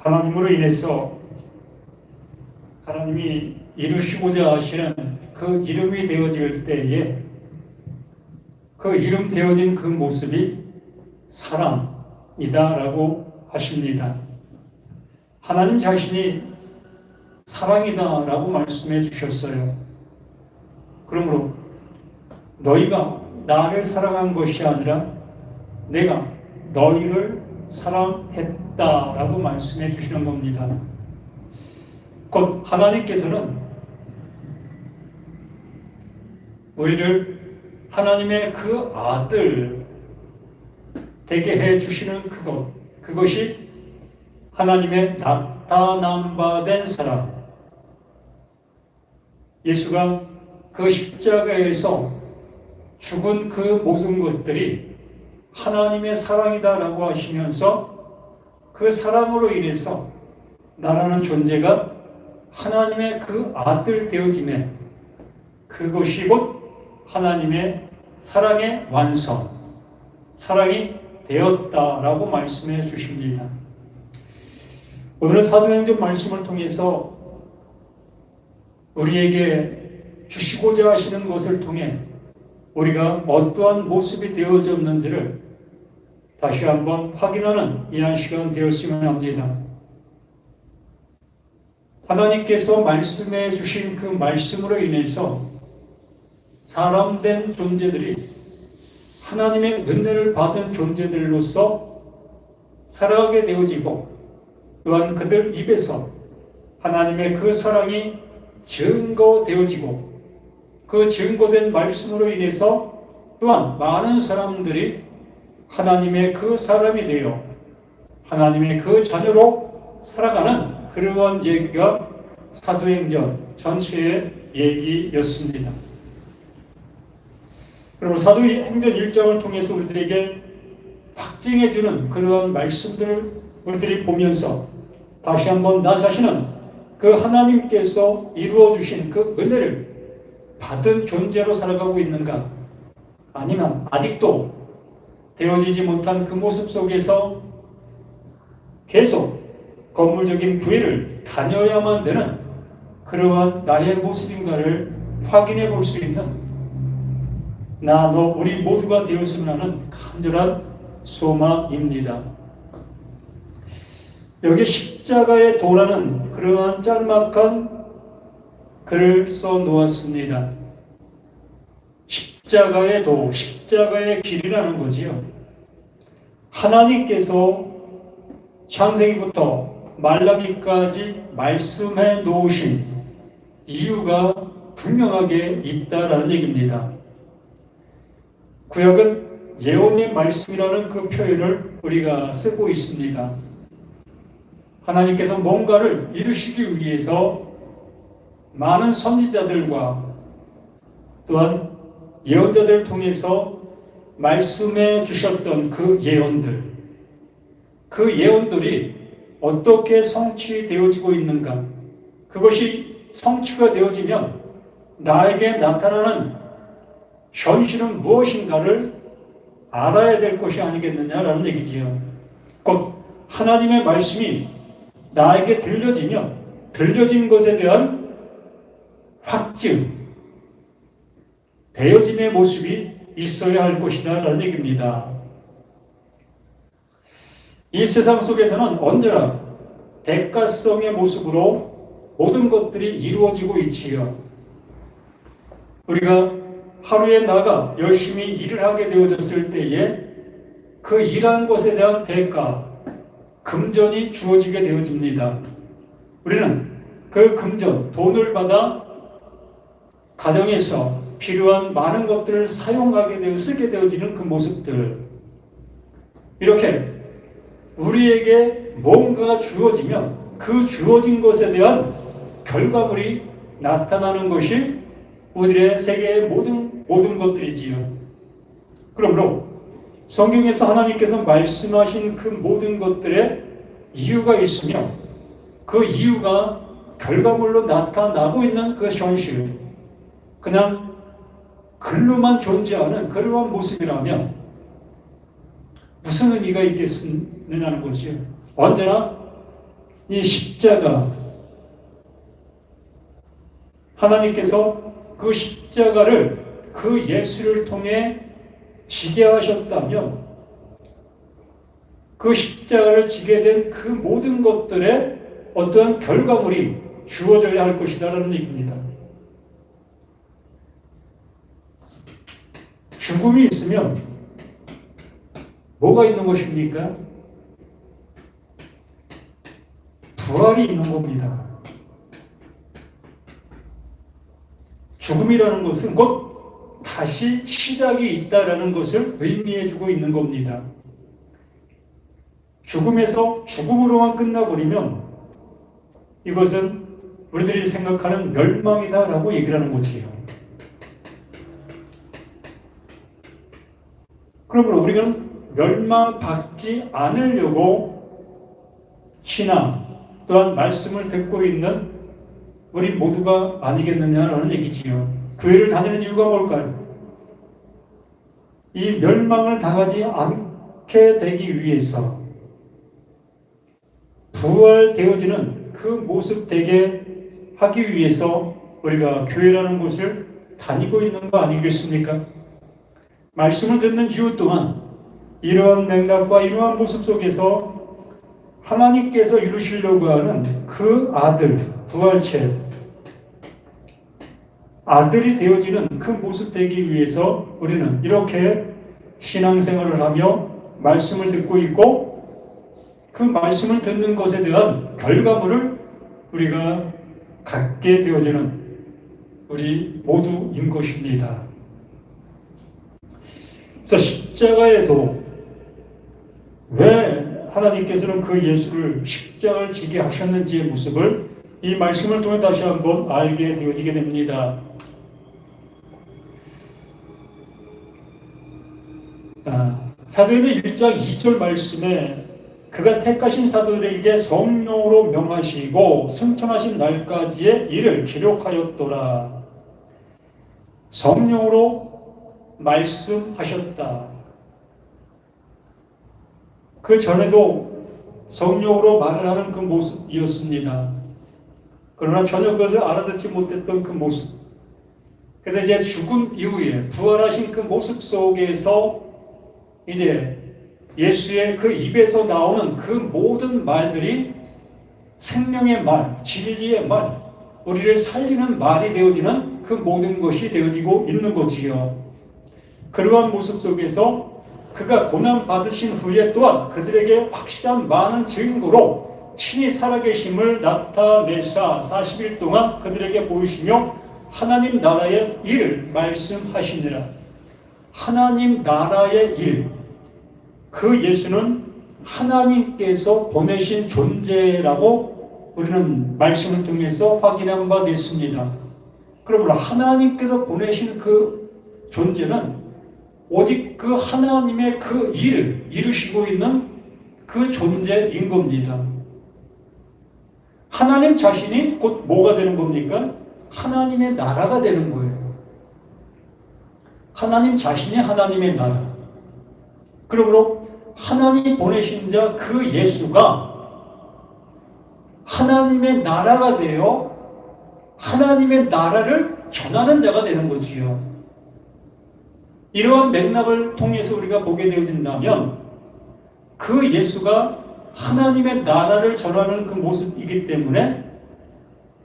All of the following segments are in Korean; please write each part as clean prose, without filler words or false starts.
하나님으로 인해서 하나님이 이루시고자 하시는 그 이름이 되어질 때에 그 이름 되어진 그 모습이 사랑이다라고 하십니다. 하나님 자신이 사랑이다라고 말씀해 주셨어요. 그러므로 너희가 나를 사랑한 것이 아니라 내가 너희를 사랑했다라고 말씀해 주시는 겁니다. 곧 하나님께서는 우리를 하나님의 그 아들 되게 해 주시는 그것이 하나님의 나타남 바 된 사랑. 예수가 그 십자가에서 죽은 그 모든 것들이 하나님의 사랑이다라고 하시면서 그 사랑으로 인해서 나라는 존재가 하나님의 그 아들 되어짐에 그것이 곧 하나님의 사랑의 완성, 사랑이 되었다라고 말씀해 주십니다. 오늘 사도행전 말씀을 통해서 우리에게 주시고자 하시는 것을 통해 우리가 어떠한 모습이 되어졌는지를 다시 한번 확인하는 이한 시간 되었으면 합니다. 하나님께서 말씀해 주신 그 말씀으로 인해서 사람된 존재들이 하나님의 은혜를 받은 존재들로서 살아가게 되어지고 또한 그들 입에서 하나님의 그 사랑이 증거되어지고 그 증거된 말씀으로 인해서 또한 많은 사람들이 하나님의 그 사람이 되어 하나님의 그 자녀로 살아가는 그러한 얘기가 사도행전 전체의 얘기였습니다. 그리고 사도행전 1장을 통해서 우리들에게 확증해주는 그러한 말씀들을 우리들이 보면서 다시 한번 나 자신은 그 하나님께서 이루어주신 그 은혜를 받은 존재로 살아가고 있는가? 아니면 아직도 되어지지 못한 그 모습 속에서 계속 건물적인 교회를 다녀야만 되는 그러한 나의 모습인가를 확인해 볼 수 있는 나, 너, 우리 모두가 되었으면 하는 간절한 소망입니다. 여기 십자가의 도라는 그러한 짤막한 글을 써 놓았습니다. 십자가의 도, 십자가의 길이라는 거지요. 하나님께서 창세기부터 말라기까지 말씀해 놓으신 이유가 분명하게 있다라는 얘기입니다. 구약은 예언의 말씀이라는 그 표현을 우리가 쓰고 있습니다. 하나님께서 뭔가를 이루시기 위해서 많은 선지자들과 또한 예언자들을 통해서 말씀해 주셨던 그 예언들, 그 예언들이 어떻게 성취되어지고 있는가? 그것이 성취가 되어지면 나에게 나타나는 현실은 무엇인가를 알아야 될 것이 아니겠느냐라는 얘기지요. 곧 하나님의 말씀이 나에게 들려지면 들려진 것에 대한 확증, 되어짐의 모습이 있어야 할 것이다 라는 얘기입니다. 이 세상 속에서는 언제나 대가성의 모습으로 모든 것들이 이루어지고 있지요. 우리가 하루에 나가 열심히 일을 하게 되어졌을 때에 그 일한 것에 대한 대가, 금전이 주어지게 되어집니다. 우리는 그 금전, 돈을 받아 가정에서 필요한 많은 것들을 사용하게 되어 쓰게 되어지는 그 모습들, 이렇게 우리에게 뭔가가 주어지면 그 주어진 것에 대한 결과물이 나타나는 것이 우리의 세계의 모든 것들이지요. 그러므로 성경에서 하나님께서 말씀하신 그 모든 것들의 이유가 있으며 그 이유가 결과물로 나타나고 있는 그 현실, 그냥 글로만 존재하는 그러한 모습이라면 무슨 의미가 있겠느냐는 것이요. 언제나 이 십자가, 하나님께서 그 십자가를 그 예수를 통해 지게 하셨다면 그 십자가를 지게 된 그 모든 것들의 어떠한 결과물이 주어져야 할 것이다라는 얘기입니다. 죽음이 있으면 뭐가 있는 것입니까? 부활이 있는 겁니다. 죽음이라는 것은 곧 다시 시작이 있다라는 것을 의미해주고 있는 겁니다. 죽음에서 죽음으로만 끝나버리면 이것은 우리들이 생각하는 멸망이다라고 얘기를 하는 거지요. 그러므로 우리는 멸망받지 않으려고 신앙 또한 말씀을 듣고 있는 우리 모두가 아니겠느냐라는 얘기지요. 교회를 다니는 이유가 뭘까요? 이 멸망을 당하지 않게 되기 위해서 부활되어지는 그 모습 되게 하기 위해서 우리가 교회라는 곳을 다니고 있는 거 아니겠습니까? 말씀을 듣는 이유 또한 이러한 맥락과 이러한 모습 속에서 하나님께서 이루시려고 하는 그 아들, 부활체, 아들이 되어지는 그 모습 되기 위해서 우리는 이렇게 신앙생활을 하며 말씀을 듣고 있고 그 말씀을 듣는 것에 대한 결과물을 우리가 갖게 되어지는 우리 모두인 것입니다. 그래서 십자가에도 왜 하나님께서는 그 예수를 십자가를 지게 하셨는지의 모습을 이 말씀을 통해 다시 한번 알게 되어지게 됩니다. 사도행전 1장 2절 말씀에 그가 택하신 사도들에게 성령으로 명하시고 승천하신 날까지의 일을 기록하였더라. 성령으로 말씀하셨다. 그 전에도 성령으로 말을 하는 그 모습이었습니다. 그러나 전혀 그것을 알아듣지 못했던 그 모습. 그래서 이제 죽은 이후에 부활하신 그 모습 속에서 이제 예수의 그 입에서 나오는 그 모든 말들이 생명의 말, 진리의 말, 우리를 살리는 말이 되어지는 그 모든 것이 되어지고 있는 거지요. 그러한 모습 속에서 그가 고난 받으신 후에 또한 그들에게 확실한 많은 증거로 친히 살아계심을 나타내사 40일 동안 그들에게 보이시며 하나님 나라의 일을 말씀하시니라. 하나님 나라의 일, 그 예수는 하나님께서 보내신 존재라고 우리는 말씀을 통해서 확인한 바 됐습니다. 그러므로 하나님께서 보내신 그 존재는 오직 그 하나님의 그 일을 이루시고 있는 그 존재인 겁니다. 하나님 자신이 곧 뭐가 되는 겁니까? 하나님의 나라가 되는 거예요. 하나님 자신이 하나님의 나라. 그러므로 하나님이 보내신 자 그 예수가 하나님의 나라가 되어 하나님의 나라를 전하는 자가 되는 거지요. 이러한 맥락을 통해서 우리가 보게 되어진다면 그 예수가 하나님의 나라를 전하는 그 모습이기 때문에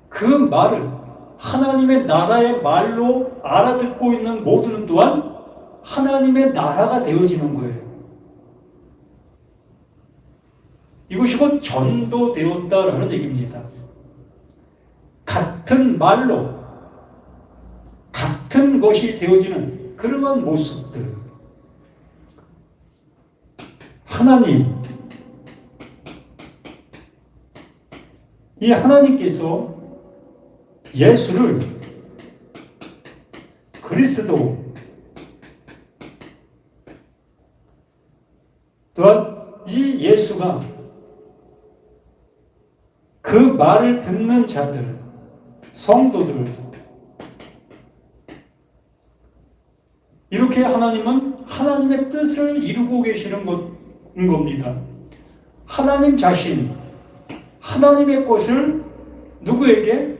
그 말을 하나님의 나라의 말로 알아듣고 있는 모두는 또한 하나님의 나라가 되어지는 거예요. 이것이 곧 전도되었다라는 얘기입니다. 같은 말로 같은 것이 되어지는 그러한 모습들. 하나님, 이 하나님께서 예수를 그리스도 또한 이 예수가 그 말을 듣는 자들, 성도들, 이렇게 하나님은 하나님의 뜻을 이루고 계시는 것인 겁니다. 하나님 자신, 하나님의 것을 누구에게?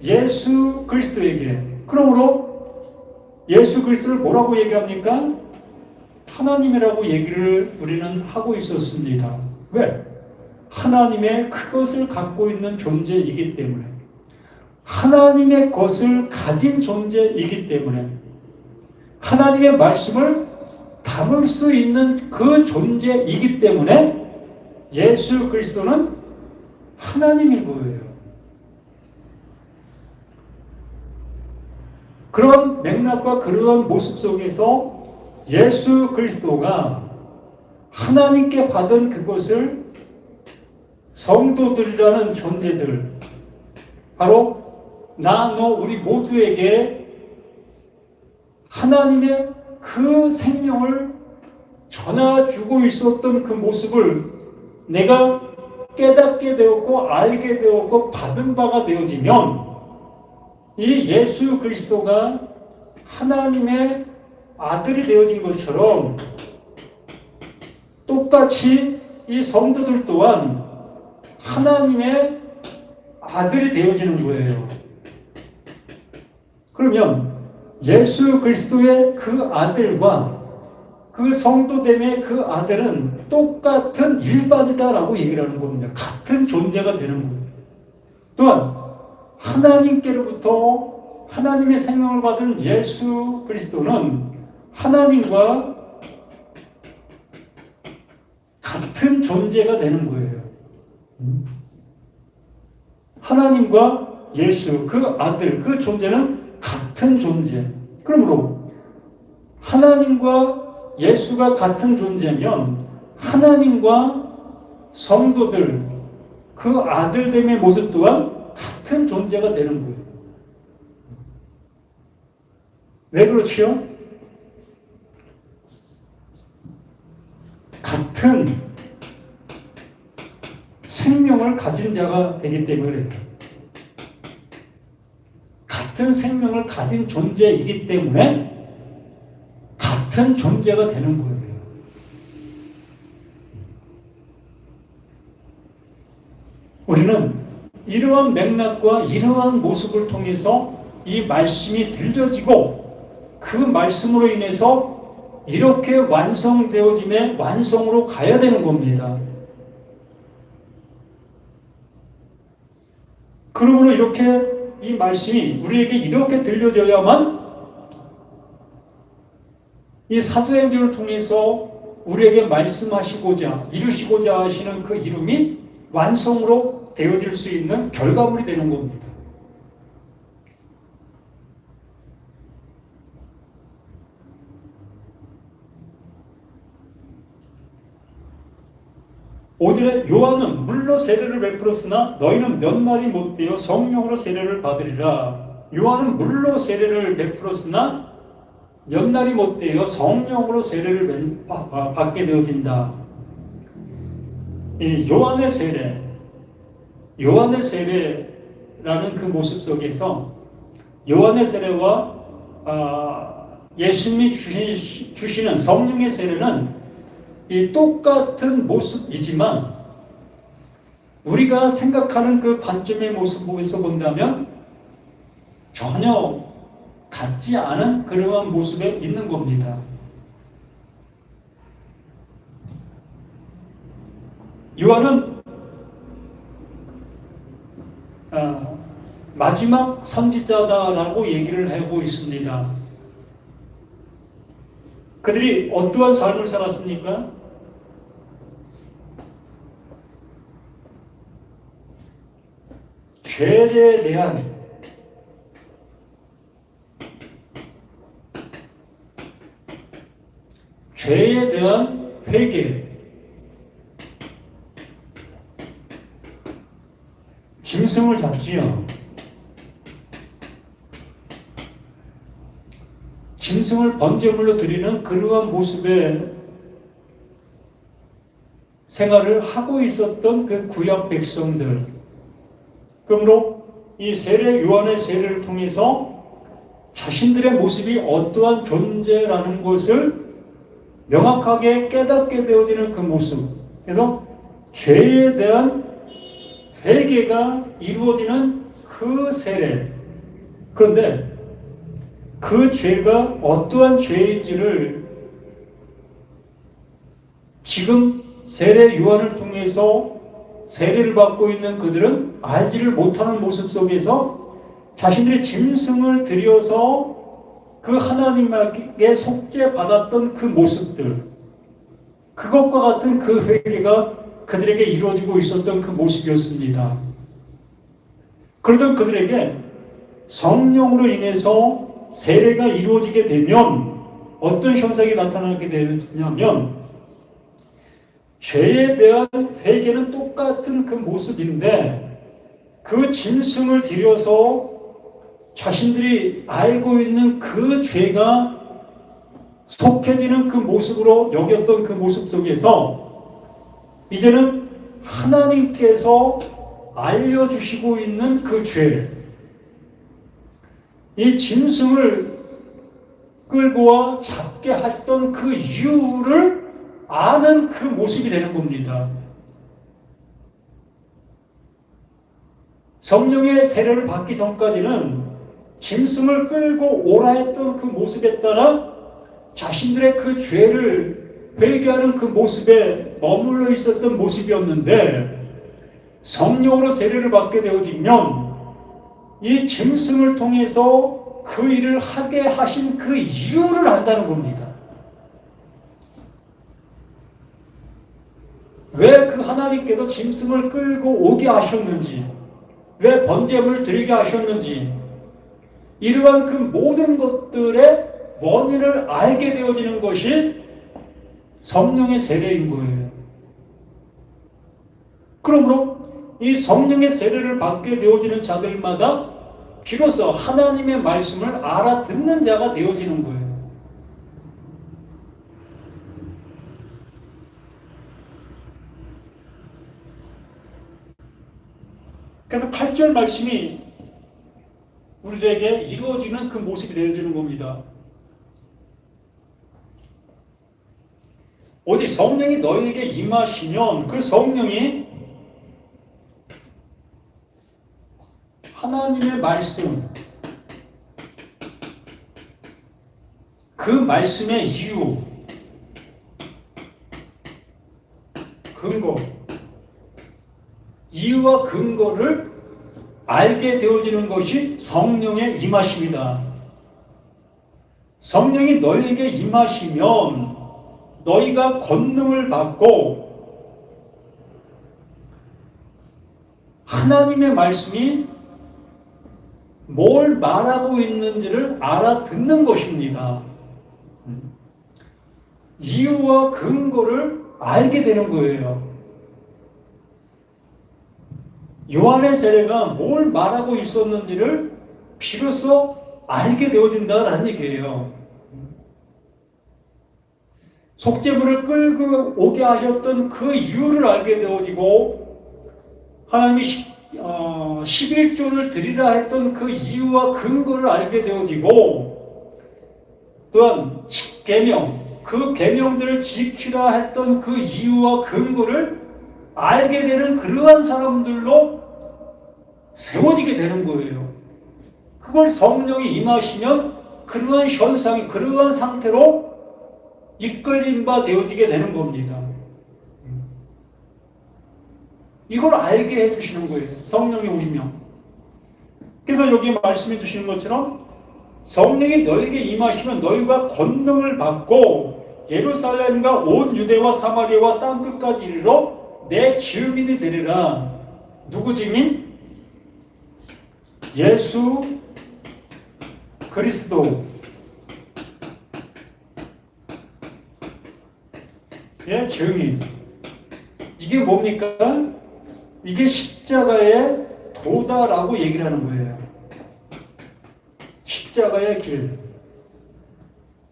예수 그리스도에게. 그러므로 예수 그리스도를 뭐라고 얘기합니까? 하나님이라고 얘기를 우리는 하고 있었습니다. 왜? 하나님의 그것을 갖고 있는 존재이기 때문에, 하나님의 것을 가진 존재이기 때문에, 하나님의 말씀을 담을 수 있는 그 존재이기 때문에 예수 그리스도는 하나님인 거예요. 그런 맥락과 그런 모습 속에서 예수 그리스도가 하나님께 받은 그것을 성도들이라는 존재들, 바로 나, 너, 우리 모두에게 하나님의 그 생명을 전해주고 있었던 그 모습을 내가 깨닫게 되었고 알게 되었고 받은 바가 되어지면 이 예수 그리스도가 하나님의 아들이 되어진 것처럼 똑같이 이 성도들 또한 하나님의 아들이 되어지는 거예요. 그러면 예수 그리스도의 그 아들과 그 성도됨의 그 아들은 똑같은 일반이다라고 얘기를 하는 겁니다. 같은 존재가 되는 거예요. 또한 하나님께로부터 하나님의 생명을 받은 예수 그리스도는 하나님과 같은 존재가 되는 거예요. 하나님과 예수, 그 아들, 그 존재는 같은 존재. 그러므로 하나님과 예수가 같은 존재면 하나님과 성도들, 그 아들됨의 모습 또한 같은 존재가 되는 거예요. 왜 그렇지요? 같은 생명을 가진 자가 되기 때문에, 같은 생명을 가진 존재이기 때문에 같은 존재가 되는 거예요. 우리는 이러한 맥락과 이러한 모습을 통해서 이 말씀이 들려지고 그 말씀으로 인해서 이렇게 완성되어짐의 완성으로 가야 되는 겁니다. 그러므로 이렇게 이 말씀이 우리에게 이렇게 들려져야만 이 사도행전을 통해서 우리에게 말씀하시고자 이루시고자 하시는 그 이름이 완성으로 되어질 수 있는 결과물이 되는 겁니다. 오늘의 요한은 물로 세례를 베풀었으나 너희는 몇 날이 못 되어 성령으로 세례를 받으리라. 요한은 물로 세례를 베풀었으나 몇 날이 못 되어 성령으로 세례를 받게 되어진다. 이 요한의 세례라는 그 모습 속에서 요한의 세례와 예수님이 주시는 성령의 세례는 이 똑같은 모습이지만 우리가 생각하는 그 관점의 모습에서 본다면 전혀 같지 않은 그러한 모습에 있는 겁니다. 요한은 마지막 선지자다라고 얘기를 하고 있습니다. 그들이 어떠한 삶을 살았습니까? 죄에 대한 회개, 짐승을 잡지요. 짐승을 번제물로 드리는 그러한 모습의 생활을 하고 있었던 그 구약 백성들. 그러므로 이 세례 요한의 세례를 통해서 자신들의 모습이 어떠한 존재라는 것을 명확하게 깨닫게 되어지는 그 모습. 그래서 죄에 대한 회개가 이루어지는 그 세례. 그런데 그 죄가 어떠한 죄인지를 지금 세례 요한을 통해서 세례를 받고 있는 그들은 알지를 못하는 모습 속에서 자신들의 짐승을 들여서 그 하나님에게 속죄받았던 그 모습들, 그것과 같은 그 회개가 그들에게 이루어지고 있었던 그 모습이었습니다. 그러던 그들에게 성령으로 인해서 세례가 이루어지게 되면 어떤 현상이 나타나게 되냐면, 죄에 대한 회개는 똑같은 그 모습인데 그 짐승을 들여서 자신들이 알고 있는 그 죄가 속해지는 그 모습으로 여겼던 그 모습 속에서 이제는 하나님께서 알려주시고 있는 그 죄, 이 짐승을 끌고 와 잡게 했던 그 이유를 아는 그 모습이 되는 겁니다. 성령의 세례를 받기 전까지는 짐승을 끌고 오라 했던 그 모습에 따라 자신들의 그 죄를 회개하는 그 모습에 머물러 있었던 모습이었는데, 성령으로 세례를 받게 되어지면 이 짐승을 통해서 그 일을 하게 하신 그 이유를 안다는 겁니다. 왜 그 하나님께서 짐승을 끌고 오게 하셨는지, 왜 번제물을 드리게 하셨는지, 이러한 그 모든 것들의 원인을 알게 되어지는 것이 성령의 세례인 거예요. 그러므로 이 성령의 세례를 받게 되어지는 자들마다 비로소 하나님의 말씀을 알아듣는 자가 되어지는 거예요. 그래서 8절 말씀이 우리에게 이루어지는 그 모습이 되어지는 겁니다. 오직 성령이 너희에게 임하시면 그 성령이 하나님의 말씀, 그 말씀의 이유, 근거, 이유와 근거를 알게 되어지는 것이 성령의 임하심이다. 성령이 너희에게 임하시면 너희가 권능을 받고 하나님의 말씀이 뭘 말하고 있는지를 알아듣는 것입니다. 이유와 근거를 알게 되는 거예요. 요한의 세례가 뭘 말하고 있었는지를 비로소 알게 되어진다는 얘기예요. 속죄물을 끌고 오게 하셨던 그 이유를 알게 되어지고, 하나님이 11조를 드리라 했던 그 이유와 근거를 알게 되어지고, 또한 10계명, 그 계명들을 지키라 했던 그 이유와 근거를 알게 되는 그러한 사람들로 세워지게 되는 거예요. 그걸 성령이 임하시면 그러한 현상이, 그러한 상태로 이끌림 바 되어지게 되는 겁니다. 이걸 알게 해주시는 거예요. 성령이 오시면. 그래서 여기 말씀해 주시는 것처럼 성령이 너에게 임하시면 너희가 권능을 받고 예루살렘과 온 유대와 사마리아와 땅끝까지 이르러 내 증인이 되리라. 누구 증인? 예수 그리스도. 예, 증인. 이게 뭡니까? 이게 십자가의 도다라고 얘기를 하는 거예요. 십자가의 길.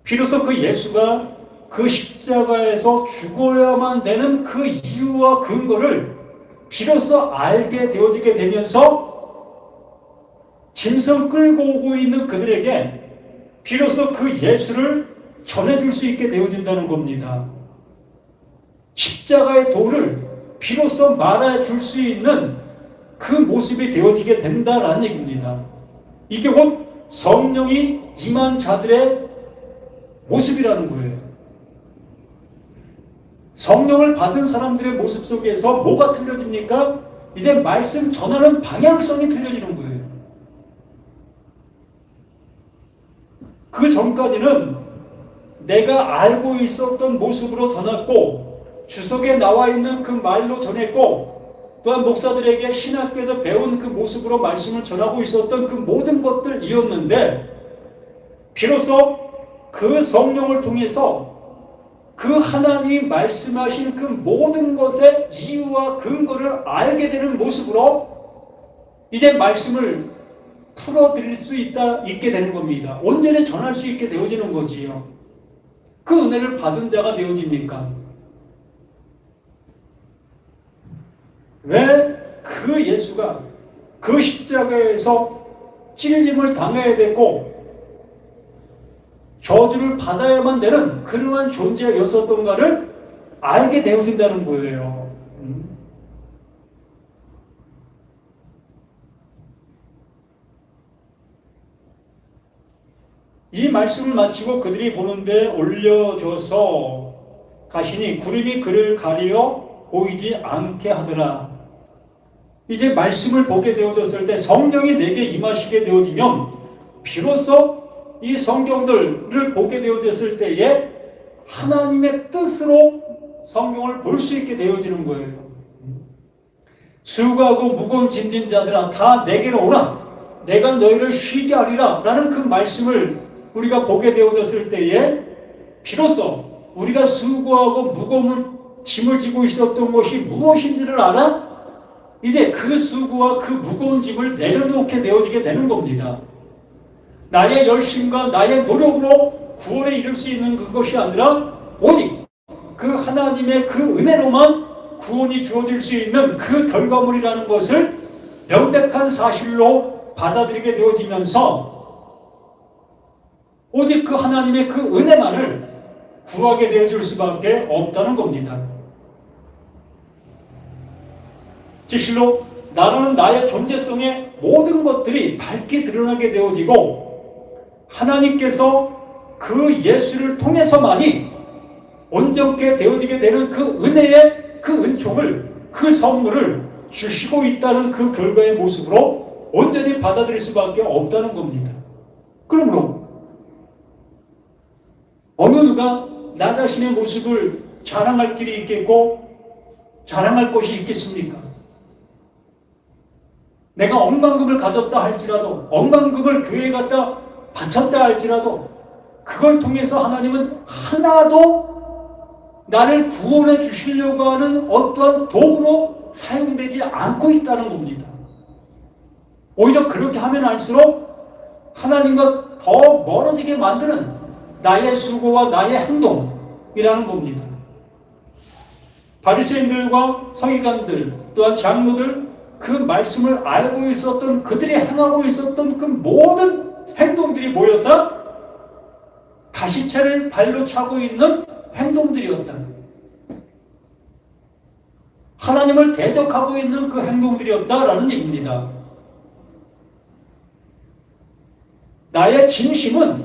비로소 그 예수가 그 십자가에서 죽어야만 되는 그 이유와 근거를 비로소 알게 되어지게 되면서 짐승 끌고 오고 있는 그들에게 비로소 그 예수를 전해줄 수 있게 되어진다는 겁니다. 십자가의 도를 비로소 말해줄 수 있는 그 모습이 되어지게 된다라는 얘기입니다. 이게 곧 성령이 임한 자들의 모습이라는 거예요. 성령을 받은 사람들의 모습 속에서 뭐가 틀려집니까? 이제 말씀 전하는 방향성이 틀려지는 거예요. 그 전까지는 내가 알고 있었던 모습으로 전했고, 주석에 나와 있는 그 말로 전했고, 또한 목사들에게 신학교에서 배운 그 모습으로 말씀을 전하고 있었던 그 모든 것들이었는데, 비로소 그 성령을 통해서 그 하나님이 말씀하신 그 모든 것의 이유와 근거를 알게 되는 모습으로 이제 말씀을 풀어드릴 수 있게 되는 겁니다. 온전히 전할 수 있게 되어지는 거지요. 그 은혜를 받은 자가 되어집니까? 왜 그 예수가 그 십자가에서 찔림을 당해야 됐고 저주를 받아야만 되는 그러한 존재였었던가를 알게 되어진다는 거예요. 이 말씀을 마치고 그들이 보는데 올려줘서 가시니 구름이 그를 가리어 보이지 않게 하더라. 이제 말씀을 보게 되어졌을 때 성령이 내게 임하시게 되어지면 비로소 이 성경들을 보게 되어졌을 때에 하나님의 뜻으로 성경을 볼 수 있게 되어지는 거예요. 수고하고 무거운 짐진 자들아 다 내게로 오라. 내가 너희를 쉬게 하리라. 라는 그 말씀을 우리가 보게 되어졌을 때에 비로소 우리가 수고하고 무거운 짐을 지고 있었던 것이 무엇인지를 알아? 이제 그 수고와 그 무거운 짐을 내려놓게 되어지게 되는 겁니다. 나의 열심과 나의 노력으로 구원에 이를 수 있는 그것이 아니라 오직 그 하나님의 그 은혜로만 구원이 주어질 수 있는 그 결과물이라는 것을 명백한 사실로 받아들이게 되어지면서 오직 그 하나님의 그 은혜만을 구하게 되어질 수밖에 없다는 겁니다. 진실로 나라는 나의 존재성의 모든 것들이 밝게 드러나게 되어지고 하나님께서 그 예수를 통해서만이 온전케 되어지게 되는 그 은혜의 그 은총을, 그 선물을 주시고 있다는 그 결과의 모습으로 온전히 받아들일 수밖에 없다는 겁니다. 그러므로 어느 누가 나 자신의 모습을 자랑할 길이 있겠고 자랑할 것이 있겠습니까? 내가 억만금을 가졌다 할지라도, 억만금을 교회에 갖다 바쳤다 할지라도 그걸 통해서 하나님은 하나도 나를 구원해 주시려고 하는 어떠한 도구로 사용되지 않고 있다는 겁니다. 오히려 그렇게 하면 할수록 하나님과 더 멀어지게 만드는 나의 수고와 나의 행동이라는 겁니다. 바리새인들과 서기관들 또한 장로들 그 말씀을 알고 있었던 그들이 행하고 있었던 그 모든 행동들이 뭐였다? 가시채를 발로 차고 있는 행동들이었다. 하나님을 대적하고 있는 그 행동들이었다라는 얘기입니다. 나의 진심은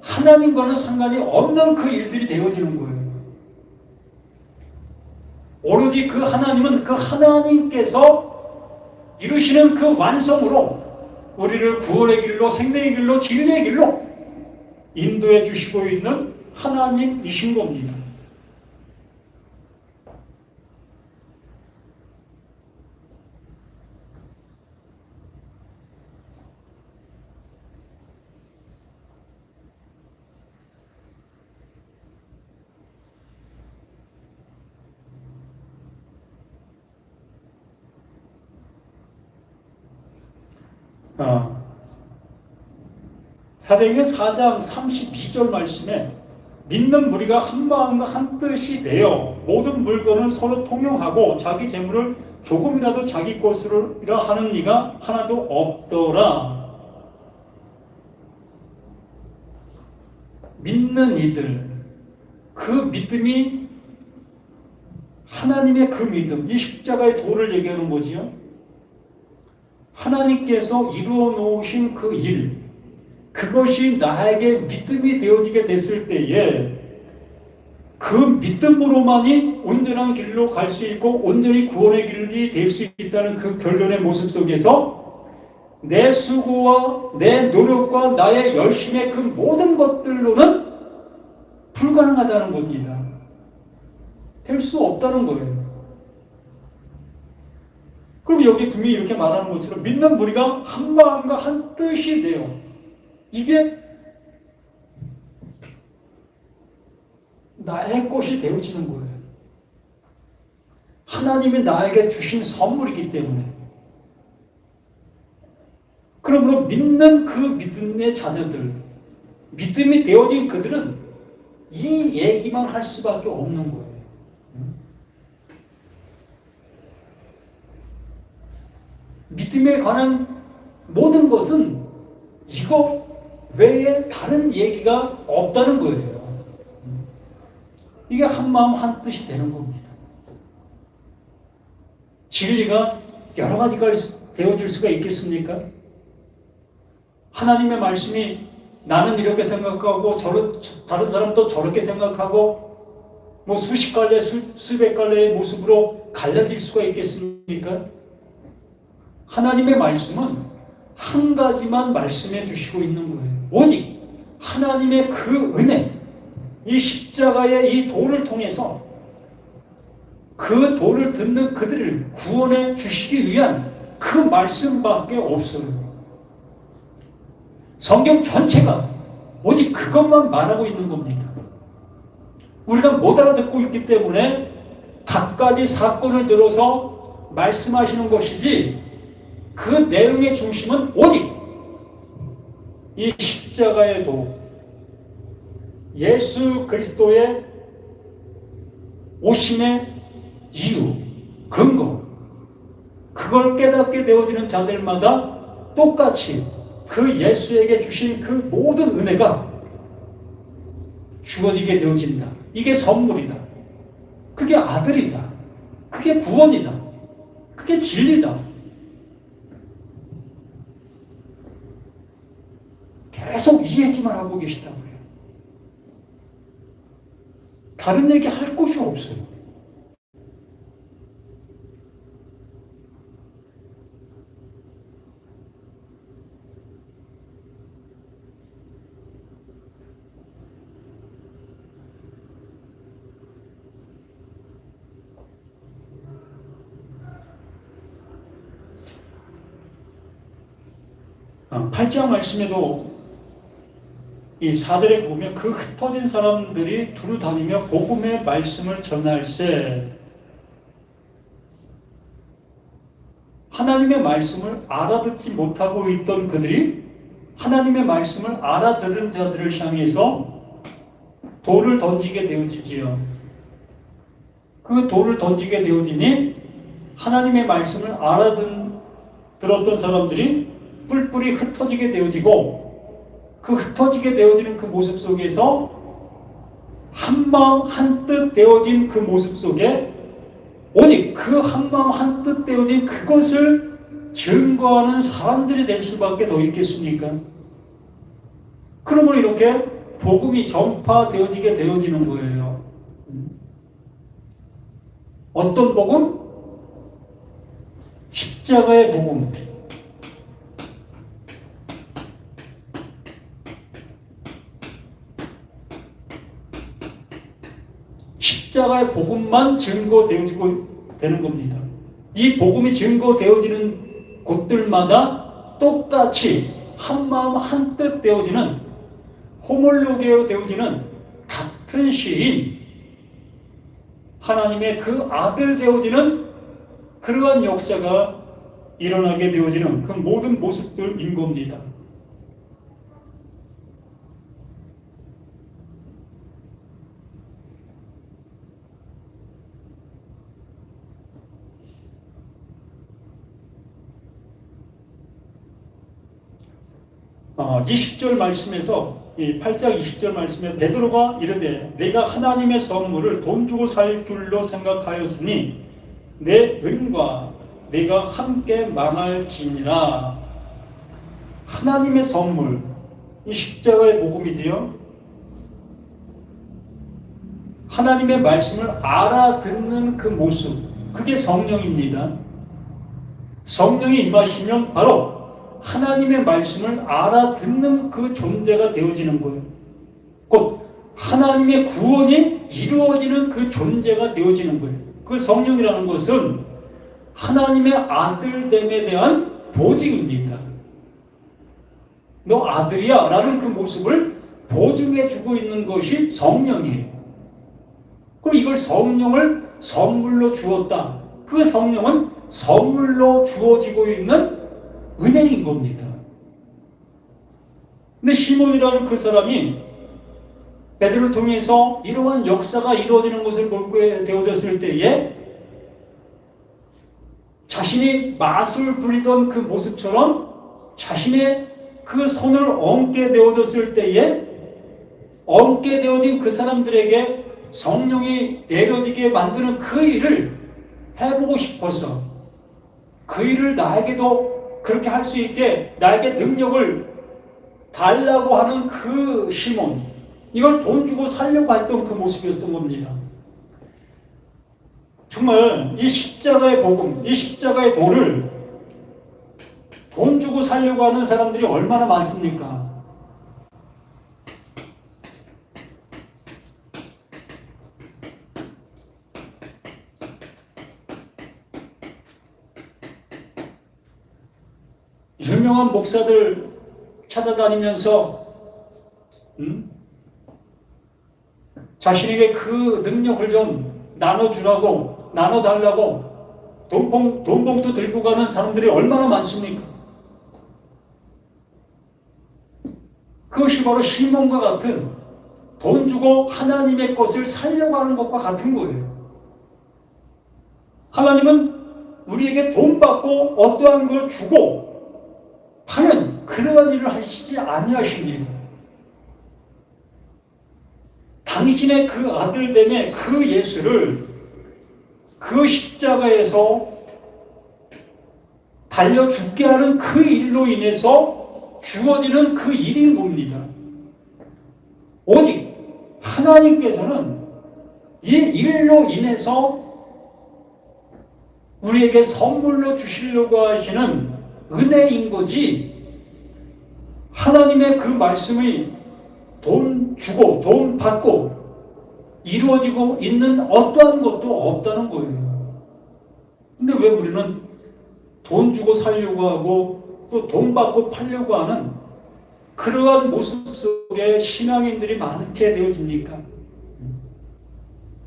하나님과는 상관이 없는 그 일들이 되어지는 거예요. 오로지 그 하나님은 그 하나님께서 이루시는 그 완성으로 우리를 구원의 길로, 생명의 길로, 진리의 길로 인도해 주시고 있는 하나님이신 겁니다. 사도행전 4장 32절 말씀에 믿는 무리가 한 마음과 한 뜻이 되어 모든 물건을 서로 통용하고 자기 재물을 조금이라도 자기 것으로 하는 이가 하나도 없더라. 믿는 이들, 그 믿음이 하나님의 그 믿음, 이 십자가의 도를 얘기하는 거지요. 하나님께서 이루어 놓으신 그 일, 그것이 나에게 믿음이 되어지게 됐을 때에 그 믿음으로만이 온전한 길로 갈 수 있고 온전히 구원의 길이 될 수 있다는 그 결론의 모습 속에서 내 수고와 내 노력과 나의 열심의 그 모든 것들로는 불가능하다는 겁니다. 될 수 없다는 거예요. 그럼 여기 분명히 이렇게 말하는 것처럼 믿는 무리가 한 마음과 한 뜻이 돼요. 이게 나의 것이 되어지는 거예요. 하나님이 나에게 주신 선물이기 때문에. 그러므로 믿는 그 믿음의 자녀들, 믿음이 되어진 그들은 이 얘기만 할 수밖에 없는 거예요. 믿음에 관한 모든 것은 이거 외에 다른 얘기가 없다는 거예요. 이게 한마음 한뜻이 되는 겁니다. 진리가 여러 가지가 되어질 수가 있겠습니까? 하나님의 말씀이 나는 이렇게 생각하고 다른 사람도 저렇게 생각하고 뭐 수십 갈래 수백 갈래의 모습으로 갈라질 수가 있겠습니까? 하나님의 말씀은 한 가지만 말씀해 주시고 있는 거예요. 오직 하나님의 그 은혜, 이 십자가의 이 도를 통해서 그 도를 듣는 그들을 구원해 주시기 위한 그 말씀밖에 없어요. 성경 전체가 오직 그것만 말하고 있는 겁니다. 우리가 못 알아듣고 있기 때문에 갖가지 사건을 들어서 말씀하시는 것이지 그 내용의 중심은 오직 이 십자가의 도, 예수 그리스도의 오심의 이유, 근거, 그걸 깨닫게 되어지는 자들마다 똑같이 그 예수에게 주신 그 모든 은혜가 주어지게 되어진다. 이게 선물이다. 그게 아들이다. 그게 구원이다. 그게 진리다. 계속 이 얘기만 하고 계시다고요. 다른 얘기 할 곳이 없어요. 팔장 말씀에도 이 4절에 보면 그 흩어진 사람들이 두루 다니며 복음의 말씀을 전할세. 하나님의 말씀을 알아듣지 못하고 있던 그들이 하나님의 말씀을 알아들은 자들을 향해서 돌을 던지게 되어지지요. 그 돌을 던지게 되어지니 하나님의 말씀을 들었던 사람들이 뿔뿔이 흩어지게 되어지고 그 흩어지게 되어지는 그 모습 속에서 한마음 한뜻 되어진 그 모습 속에 오직 그 한마음 한뜻 되어진 그것을 증거하는 사람들이 될 수밖에 더 있겠습니까? 그러므로 이렇게 복음이 전파되어지게 되어지는 거예요. 어떤 복음? 십자가의 복음. 십자가의 복음만 증거되어지고 되는 겁니다. 이 복음이 증거되어지는 곳들마다 똑같이 한마음 한뜻 되어지는 호몰로게어 되어지는 같은 시인 하나님의 그 아들 되어지는 그러한 역사가 일어나게 되어지는 그 모든 모습들인 겁니다. 20절 말씀에서 이 8장 20절 말씀에 베드로가 이르되 내가 하나님의 선물을 돈 주고 살 줄로 생각하였으니 내 은과 내가 함께 망할지니라. 하나님의 선물, 이 십자가의 복음이지요. 하나님의 말씀을 알아듣는 그 모습, 그게 성령입니다. 성령이 임하시면 바로 하나님의 말씀을 알아듣는 그 존재가 되어지는 거예요. 곧 하나님의 구원이 이루어지는 그 존재가 되어지는 거예요. 그 성령이라는 것은 하나님의 아들됨에 대한 보증입니다. 너 아들이야 라는 그 모습을 보증해 주고 있는 것이 성령이에요. 그럼 이걸 성령을 선물로 주었다. 그 성령은 선물로 주어지고 있는 은혜인 겁니다. 근데 시몬이라는 그 사람이 베드로를 통해서 이러한 역사가 이루어지는 것을 보게 되어졌을 때에 자신이 마술 부리던 그 모습처럼 자신의 그 손을 얹게 되어졌을 때에 얹게 되어진 그 사람들에게 성령이 내려지게 만드는 그 일을 해보고 싶어서 그 일을 나에게도 그렇게 할 수 있게 나에게 능력을 달라고 하는 그 시몬, 이걸 돈 주고 살려고 했던 그 모습이었던 겁니다. 정말 이 십자가의 복음, 이 십자가의 도를 돈 주고 살려고 하는 사람들이 얼마나 많습니까? 유명한 목사들 찾아다니면서 자신에게 그 능력을 좀 나눠주라고, 나눠달라고 돈봉투 들고 가는 사람들이 얼마나 많습니까? 그것이 바로 시몬과 같은 돈 주고 하나님의 것을 살려고 하는 것과 같은 거예요. 하나님은 우리에게 돈 받고 어떠한 걸 주고 하는 그러한 일을 하시지 아니하십니다. 당신의 그 아들됨의 그 예수를 그 십자가에서 달려 죽게 하는 그 일로 인해서 주어지는 그 일인 겁니다. 오직 하나님께서는 이 일로 인해서 우리에게 선물로 주시려고 하시는 은혜인 거지, 하나님의 그 말씀이 돈 주고 돈 받고 이루어지고 있는 어떠한 것도 없다는 거예요. 근데 왜 우리는 돈 주고 살려고 하고 또 돈 받고 팔려고 하는 그러한 모습 속에 신앙인들이 많게 되어집니까?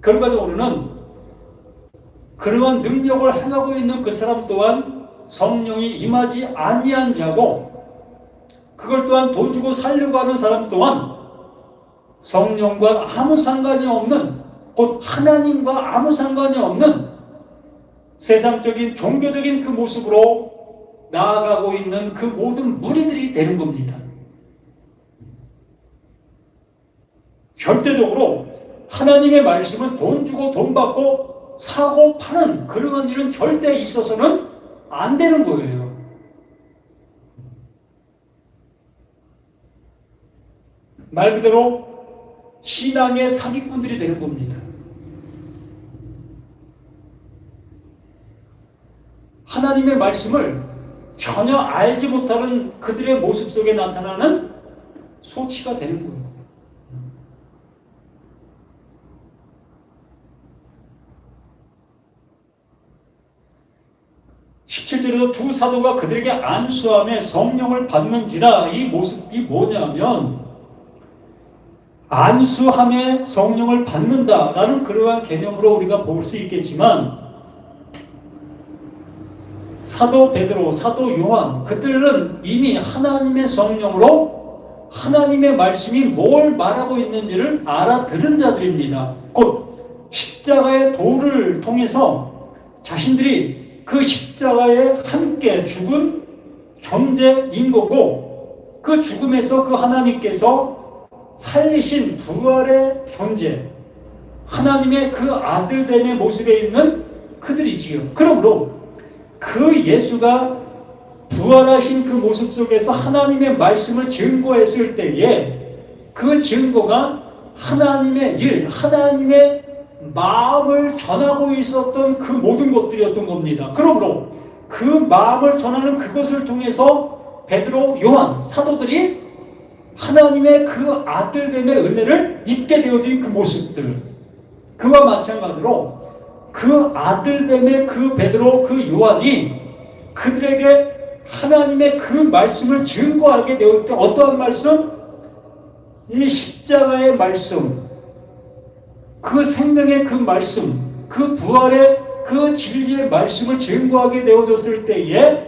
결과적으로는 그러한 능력을 행하고 있는 그 사람 또한 성령이 임하지 아니한 자고, 그걸 또한 돈 주고 살려고 하는 사람 또한 성령과 아무 상관이 없는, 곧 하나님과 아무 상관이 없는 세상적인 종교적인 그 모습으로 나아가고 있는 그 모든 무리들이 되는 겁니다. 절대적으로 하나님의 말씀은 돈 주고 돈 받고 사고 파는 그러한 일은 절대 있어서는 안 되는 거예요. 말 그대로 신앙의 사기꾼들이 되는 겁니다. 하나님의 말씀을 전혀 알지 못하는 그들의 모습 속에 나타나는 소치가 되는 거예요. 17절에도 두 사도가 그들에게 안수하며 성령을 받는지라, 이 모습이 뭐냐면 안수함에 성령을 받는다라는 그러한 개념으로 우리가 볼 수 있겠지만, 사도 베드로, 사도 요한, 그들은 이미 하나님의 성령으로 하나님의 말씀이 뭘 말하고 있는지를 알아들은 자들입니다. 곧 십자가의 도를 통해서 자신들이 그 십자가에 함께 죽은 존재인 거고, 그 죽음에서 그 하나님께서 살리신 부활의 존재, 하나님의 그 아들됨의 모습에 있는 그들이지요. 그러므로 그 예수가 부활하신 그 모습 속에서 하나님의 말씀을 증거했을 때에 그 증거가 하나님의 일, 하나님의 마음을 전하고 있었던 그 모든 것들이었던 겁니다. 그러므로 그 마음을 전하는 그것을 통해서 베드로, 요한, 사도들이 하나님의 그 아들됨의 은혜를 입게 되어진 그 모습들, 그와 마찬가지로 그 아들됨의 그 베드로, 그 요한이 그들에게 하나님의 그 말씀을 증거하게 되었을 때 어떠한 말씀? 이 십자가의 말씀, 그 생명의 그 말씀, 그 부활의 그 진리의 말씀을 증거하게 되어졌을 때에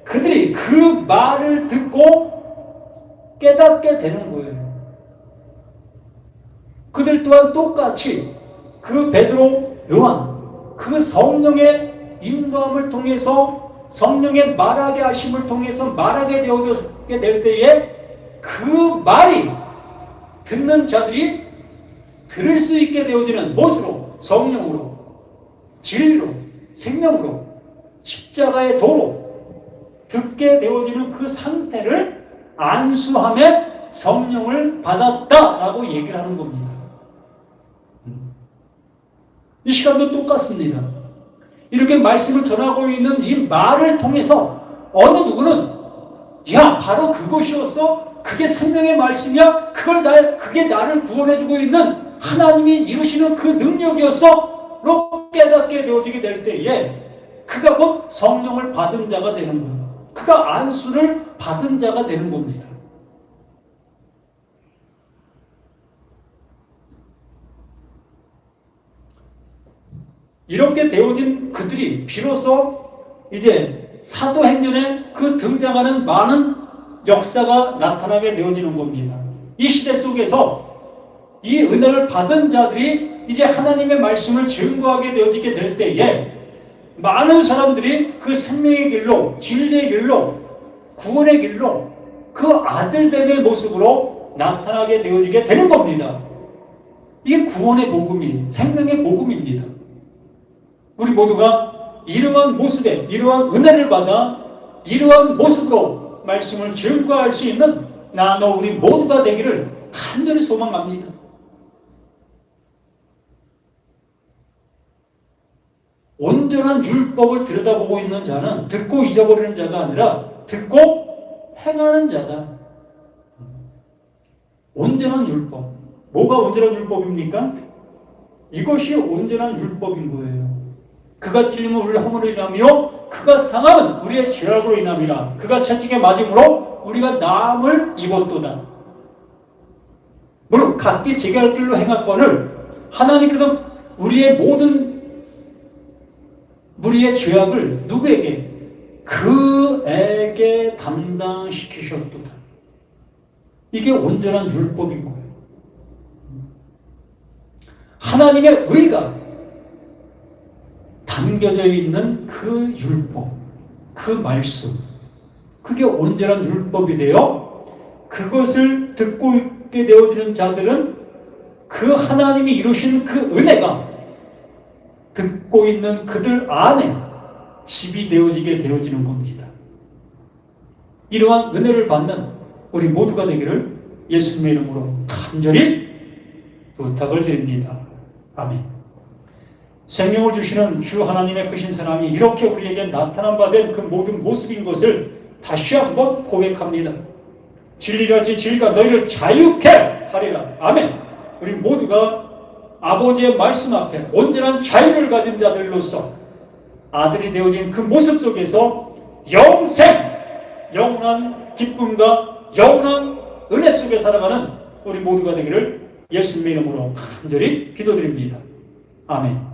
그들이 그 말을 듣고 깨닫게 되는 거예요. 그들 또한 똑같이 그 베드로, 요한, 그 성령의 인도함을 통해서 성령의 말하게 하심을 통해서 말하게 되어졌게 될 때에 그 말이 듣는 자들이 들을 수 있게 되어지는 무엇으로? 성령으로, 진리로, 생명으로, 십자가의 도로 듣게 되어지는 그 상태를 안수함에 성령을 받았다라고 얘기를 하는 겁니다. 이 시간도 똑같습니다. 이렇게 말씀을 전하고 있는 이 말을 통해서 어느 누구는 야, 바로 그것이었어? 그게 생명의 말씀이야? 그게 나를 구원해주고 있는 하나님이 이루시는 그 능력이었어? 로 깨닫게 되어지게 될 때에 그가 곧 성령을 받은 자가 되는 거예요. 그가 안수를 받은 자가 되는 겁니다. 이렇게 되어진 그들이 비로소 이제 사도행전에 그 등장하는 많은 역사가 나타나게 되어지는 겁니다. 이 시대 속에서 이 은혜를 받은 자들이 이제 하나님의 말씀을 증거하게 되어지게 될 때에 많은 사람들이 그 생명의 길로, 진리의 길로, 구원의 길로 그 아들됨의 모습으로 나타나게 되어지게 되는 겁니다. 이게 구원의 복음이, 생명의 복음입니다. 우리 모두가 이러한 모습에, 이러한 은혜를 받아 이러한 모습으로 말씀을 증거할 수 있는 나, 너, 우리 모두가 되기를 간절히 소망합니다. 온전한 율법을 들여다보고 있는 자는 듣고 잊어버리는 자가 아니라 듣고 행하는 자다. 온전한 율법. 뭐가 온전한 율법입니까? 이것이 온전한 율법인 거예요. 그가 찔림은 우리의 허물로 인함이요 그가 상함은 우리의 죄악으로 인함이라. 그가 채찍에 맞음으로 우리가 나음을 입었도다. 물론 각기 자기 할 길로 행할거늘 하나님께서 우리의 모든 우리의 죄악을 누구에게? 그에게 담당시키셨도다. 이게 온전한 율법인 거예요. 하나님의 의가 담겨져 있는 그 율법, 그 말씀, 그게 온전한 율법이 되어 그것을 듣고 있게 되어지는 자들은 그 하나님이 이루신 그 은혜가 듣고 있는 그들 안에 집이 되어지게 되어지는 겁니다. 이러한 은혜를 받는 우리 모두가 되기를 예수님의 이름으로 간절히 부탁을 드립니다. 아멘. 생명을 주시는 주 하나님의 크신 사랑이 이렇게 우리에게 나타난 바 된 그 모든 모습인 것을 다시 한번 고백합니다. 진리랄지 진리가 너희를 자유케 하리라. 아멘. 우리 모두가 아버지의 말씀 앞에 온전한 자유를 가진 자들로서 아들이 되어진 그 모습 속에서 영생, 영원한 기쁨과 영원한 은혜 속에 살아가는 우리 모두가 되기를 예수님의 이름으로 간절히 기도드립니다. 아멘.